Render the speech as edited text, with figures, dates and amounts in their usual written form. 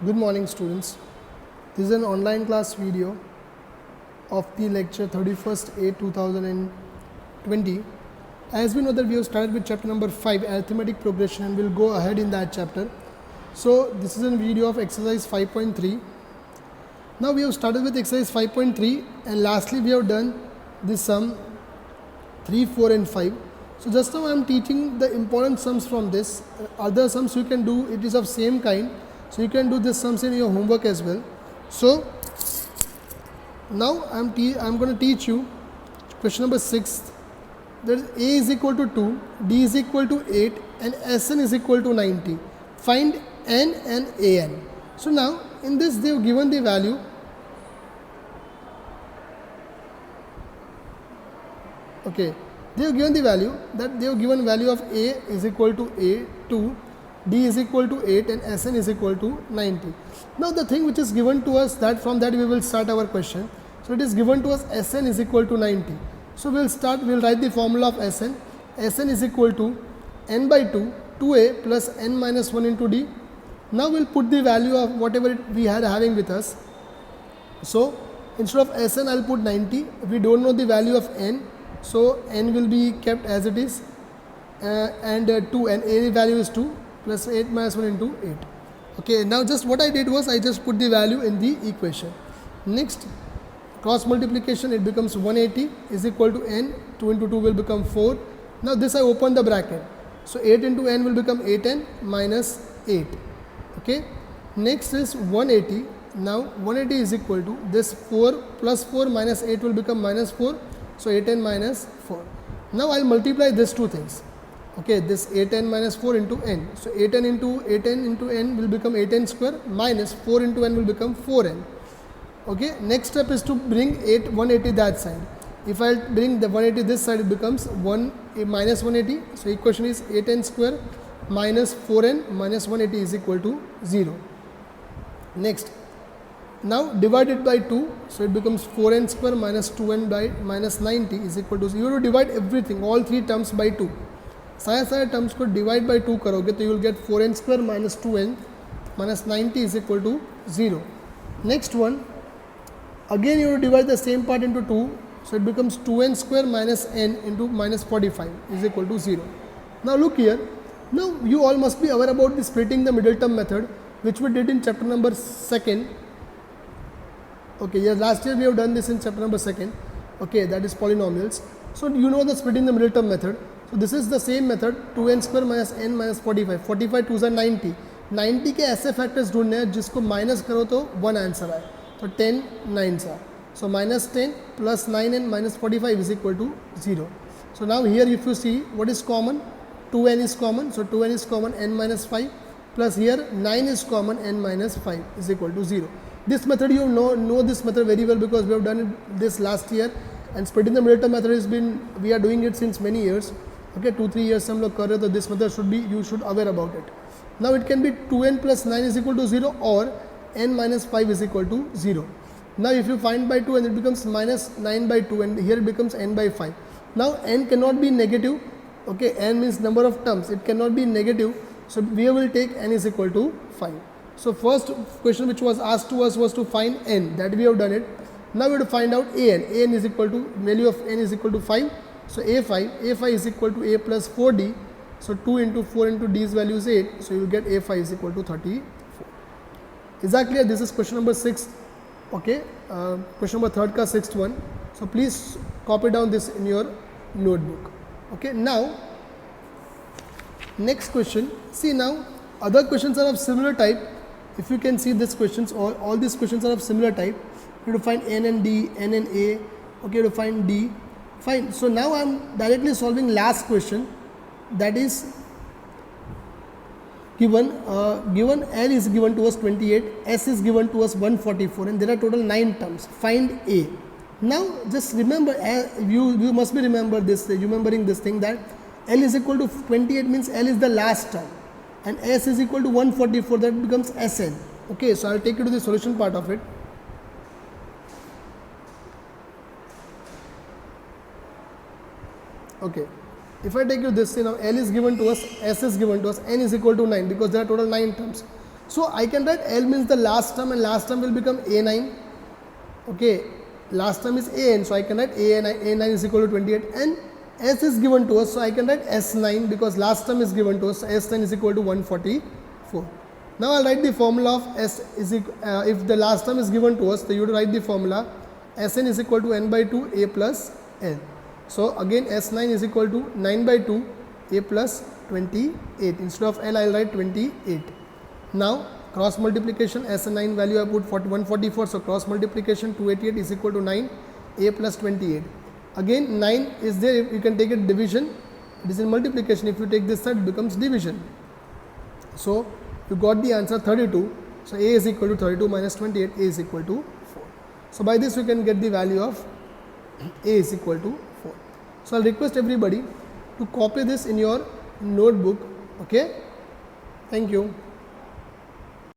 Good morning, students. This is an online class video of the lecture 31st 8 2020. As we know that we have started with chapter number 5, arithmetic progression, and we'll go ahead in that chapter. So this is a video of exercise 5.3. Now we have started with exercise 5.3, and lastly we have done this sum 3, 4 and 5. So just now I am teaching the important sums from this. Other sums you can do, it is of same kind. So you can do this sums in your homework as well. So now I'm going to teach you question number 6. There is a is equal to 2, d is equal to 8 and Sn is equal to 90. Find n and an. So now in this they have given the value. Okay, they have given the value that they have given value of a is equal to a 2, d is equal to 8 and Sn is equal to 90. Now the thing which is given to us, that from that we will start our question. So it is given to us Sn is equal to 90. So we'll write the formula of Sn. Sn is equal to n by 2, 2a plus n minus 1 into d. Now we'll put the value of whatever we had having with us. So instead of Sn I'll put 90. We don't know the value of n, so n will be kept as it is, and 2 and a value is 2 plus 8 minus 1 into 8. Okay, now just what I did was I just put the value in the equation. Next, cross multiplication, it becomes 180 is equal to n, 2 into 2 will become 4. Now this I open the bracket. So 8 into n will become 8n minus 8. Okay, next is 180. Now 180 is equal to this 4 plus 4 minus 8 will become minus 4. So 8n minus 4. Now I will multiply these two things. Okay, this 8n minus 4 into n. So 8n into n will become 8n square minus 4 into n will become 4n. Okay, next step is to bring 180 that side. If I bring the 180 this side, it becomes minus 180. So equation is 8n square minus 4n minus 180 is equal to 0. Next, now divided by 2, so it becomes 4n square minus 2n by minus 90 is equal to 0. You have to divide everything, all three terms by 2. सारे terms को divide by 2 करोगे तो you will get 4n square minus 2n minus 90 is equal to 0. Next one, again you divide the same part into 2, so it becomes 2n square minus n into minus 45 is equal to 0. Now look here, now you all must be aware about the splitting the middle term method, which we did in chapter number 2. Okay, yes, last year we have done this in chapter number 2. Okay, that is polynomials. So you know the splitting the middle term method. So this is the same method, 2n square minus n minus 45. 45 2s are 90. 90 के ऐसे factors ढूंढने हैं जिसको minus करो तो 1 answer आए. तो 10 9s are. So minus 10 plus 9n minus 45 is equal to 0. So now here if you see what is common, 2n is common. So 2n is common, n minus 5 plus here 9 is common, n minus 5 is equal to 0. This method you know this method very well because we have done it this last year, and splitting the middle term method has been, we are doing it since many years. Okay, 2-3 years से हम लोग कर रहे, तो this method should be, you should aware about it. Now it can be 2n plus 9 is equal to 0 or n minus 5 is equal to 0. Now if you find by 2 and it becomes minus 9 by 2 and here it becomes n by 5. Now n cannot be negative. Okay, n means number of terms, it cannot be negative. So we will take n is equal to 5. So first question which was asked to us was to find n, that we have done it. Now we have to find out an. An is equal to, value of n is equal to 5. So a5 is equal to a plus 4d. So 2 into 4 into d's value is 8. So you will get a5 is equal to 34. Is that clear? This is question number 6. Okay, question number 3rd ka 6th one. So please copy down this in your notebook. Okay, now next question. See, now other questions are of similar type. If you can see these questions, all these questions are of similar type. You have to find n and d, n and a. Okay, to find d. Fine. So now I am directly solving last question, that is given L is given to us 28, S is given to us 144, and there are total 9 terms. Find A. Now just remember, you must be remembering this thing, that L is equal to 28 means L is the last term, and S is equal to 144, that becomes Sn. Okay, so I will take you to the solution part of it. Okay, if I take you this, now L is given to us, S is given to us, N is equal to 9 because there are total 9 terms. So I can write L means the last term, and last term will become A9. Okay, last term is AN, so I can write A9 is equal to 28, and S is given to us, so I can write S9 because last term is given to us, so S9 is equal to 144. Now I'll write the formula of S is if the last term is given to us, then you would write the formula Sn is equal to n by 2 A plus N. So again S9 is equal to 9 by 2 A plus 28. Instead of L, I'll write 28. Now cross multiplication, Sn9 value I put 144, so cross multiplication 288 is equal to 9 A plus 28. Again 9 is there, you can take it division, it is in multiplication, if you take this side it becomes division. So you got the answer 32, so A is equal to 32 minus 28, A is equal to 4. So by this we can get the value of A is equal to 4. So I'll request everybody to copy this in your notebook. Okay, thank you.